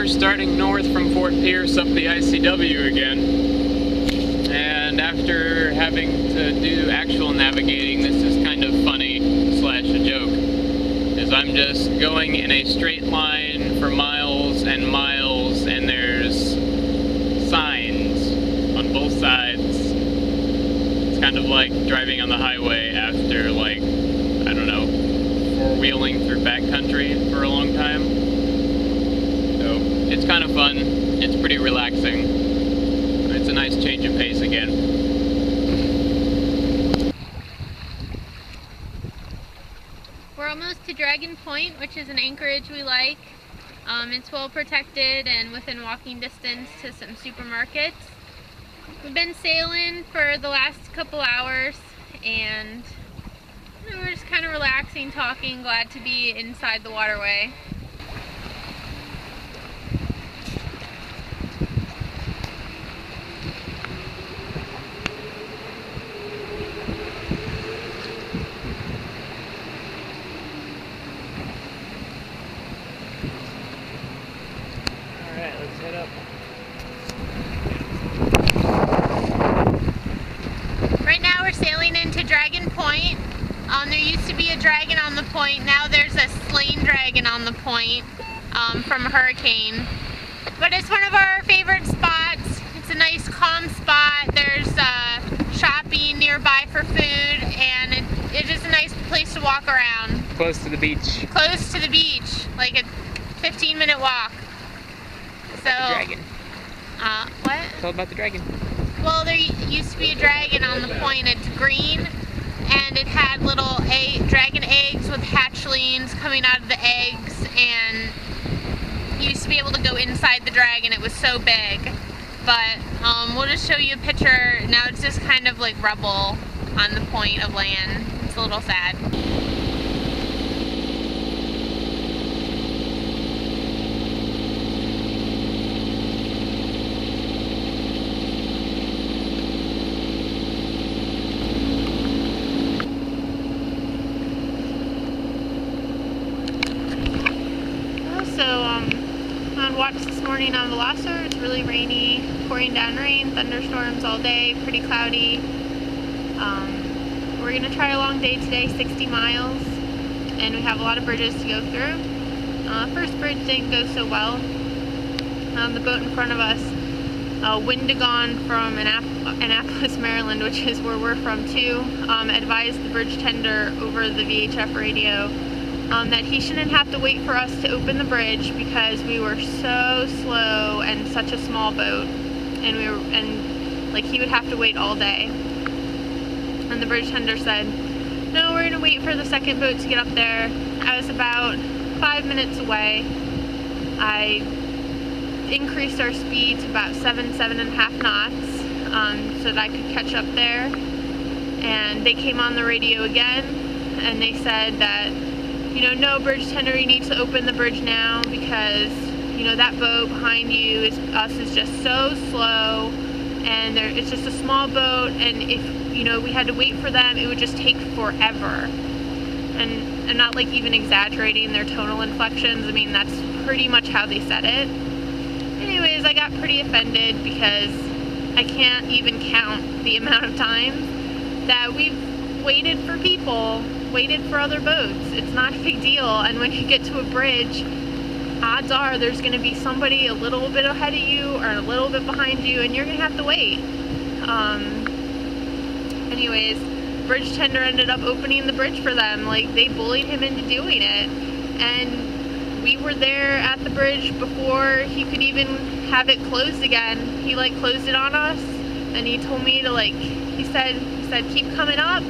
we're starting north from Fort Pierce up the ICW again. And after having to do actual navigating, this is kind of funny slash a joke. Is I'm just going in a straight line for miles and miles, and there's signs on both sides. It's kind of like driving on the highway after, like, I don't know, four-wheeling through backcountry for a long time. So it's kind of fun. It's pretty relaxing. It's a nice change of pace again. We're almost to Dragon Point, which is an anchorage we like. It's well protected and within walking distance to some supermarkets. We've been sailing for the last couple hours, and we're just kind of relaxing, talking, glad to be inside the waterway. Alright, let's head up. Right now we're sailing into Dragon Point. There used to be a dragon on the point, now there's a slain dragon on the point from a hurricane. But it's one of our favorite spots. It's a nice calm spot. There's shopping nearby for food, and it's just a nice place to walk around. Close to the beach. Close to the beach, like a 15-minute walk. So, the dragon. What? Tell about the dragon. Well, there used to be a dragon on the point. It's green, and it had little dragon eggs with hatchlings coming out of the eggs, and you used to be able to go inside the dragon. It was so big. But we'll just show you a picture. Now it's just kind of like rubble on the point of land. It's a little sad. On watch this morning on Velocir. It's really rainy, pouring down rain, thunderstorms all day, pretty cloudy. We're going to try a long day today, 60 miles, and we have a lot of bridges to go through. First bridge didn't go so well. The boat in front of us, Windigon from Annapolis, Maryland, which is where we're from too, advised the bridge tender over the VHF radio that he shouldn't have to wait for us to open the bridge because we were so slow and such a small boat, and like he would have to wait all day. And the bridge tender said, no, we're gonna wait for the second boat to get up there. I was about 5 minutes away. I increased our speed to about 7.5 knots so that I could catch up there. And they came on the radio again, and they said that, you know, no, bridge tender, you need to open the bridge now because, you know, that boat behind you is just so slow, and it's just a small boat, and if, you know, we had to wait for them, it would just take forever. And I'm not like even exaggerating their tonal inflections. I mean, that's pretty much how they said it. Anyways, I got pretty offended because I can't even count the amount of times that we've waited for people, waited for other boats. It's not a big deal, and when you get to a bridge, odds are there's going to be somebody a little bit ahead of you or a little bit behind you, and you're going to have to wait. Anyways, bridge tender ended up opening the bridge for them. Like, they bullied him into doing it, and we were there at the bridge before he could even have it closed again. He like closed it on us, and he told me to he said keep coming up.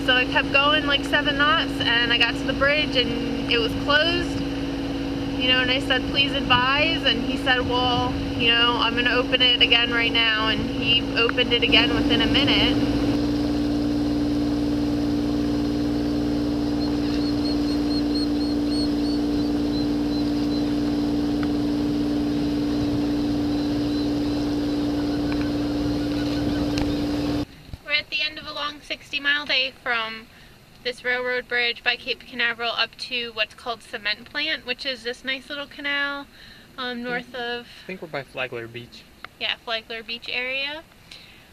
So I kept going like 7 knots, and I got to the bridge and it was closed, you know, and I said, please advise, and he said, well, you know, I'm gonna open it again right now, and he opened it again within a minute. At the end of a long 60-mile day from this railroad bridge by Cape Canaveral up to what's called Cement Plant, which is this nice little canal north of, I think we're by Flagler Beach. yeah, Flagler Beach area.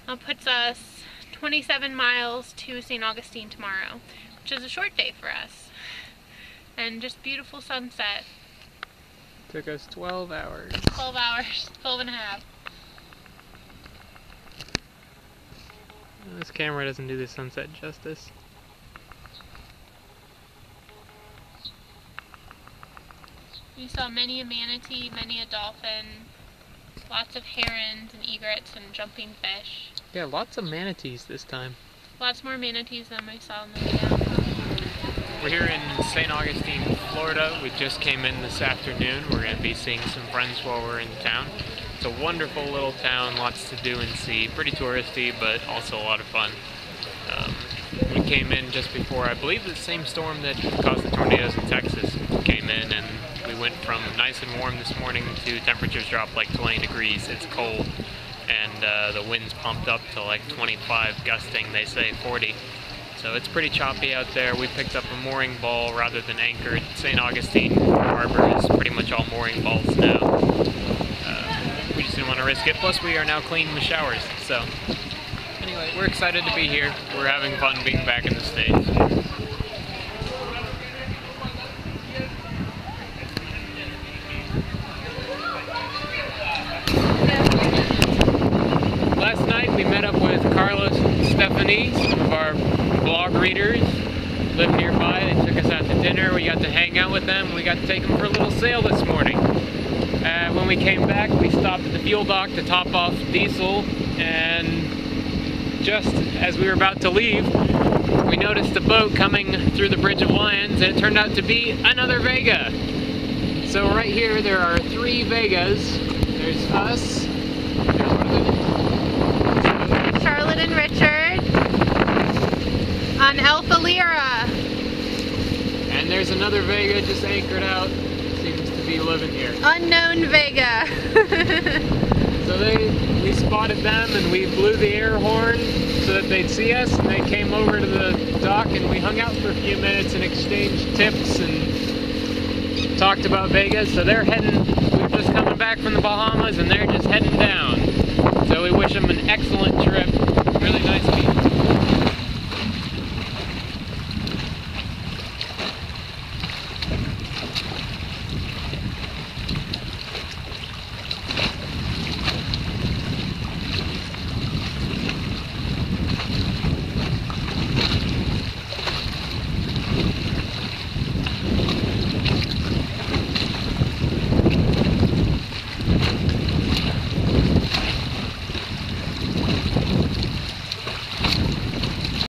Puts us 27 miles to St. Augustine tomorrow, which is a short day for us. And just beautiful sunset. Took us 12 hours. 12 hours, 12 and a half. This camera doesn't do the sunset justice. We saw many a manatee, many a dolphin, lots of herons and egrets and jumping fish. Yeah, lots of manatees this time. Lots more manatees than we saw in the way down. We're here in St. Augustine, Florida. We just came in this afternoon. We're going to be seeing some friends while we're in town. It's a wonderful little town, lots to do and see. Pretty touristy, but also a lot of fun. We came in just before, I believe, the same storm that caused the tornadoes in Texas came in, and we went from nice and warm this morning to temperatures dropped like 20 degrees. It's cold, and the winds pumped up to like 25, gusting, they say 40. So it's pretty choppy out there. We picked up a mooring ball rather than anchored. St. Augustine Harbor is pretty much all mooring balls now. We just didn't want to risk it. Plus, we are now clean with showers. So anyway, we're excited to be here. We're having fun being back in the States. Last night we met up with Carlos and Stephanie, some of our blog readers, live nearby. They took us out to dinner. We got to hang out with them. We got to take them for a little sail this morning. When we came back, we stopped at the fuel dock to top off diesel, and just as we were about to leave, we noticed a boat coming through the Bridge of Lions, and it turned out to be another Vega. So right here there are 3 Vegas. There's us. Charlotte and Richard on Alpha Lyra. And there's another Vega just anchored out. Seems to be living here. Unknown Vega. So we spotted them and we blew the air horn so that they'd see us, and they came over to the dock and we hung out for a few minutes and exchanged tips and talked about Vegas. So they're heading, we're just coming back from the Bahamas and they're just heading down. So we wish them an excellent trip. Really nice people.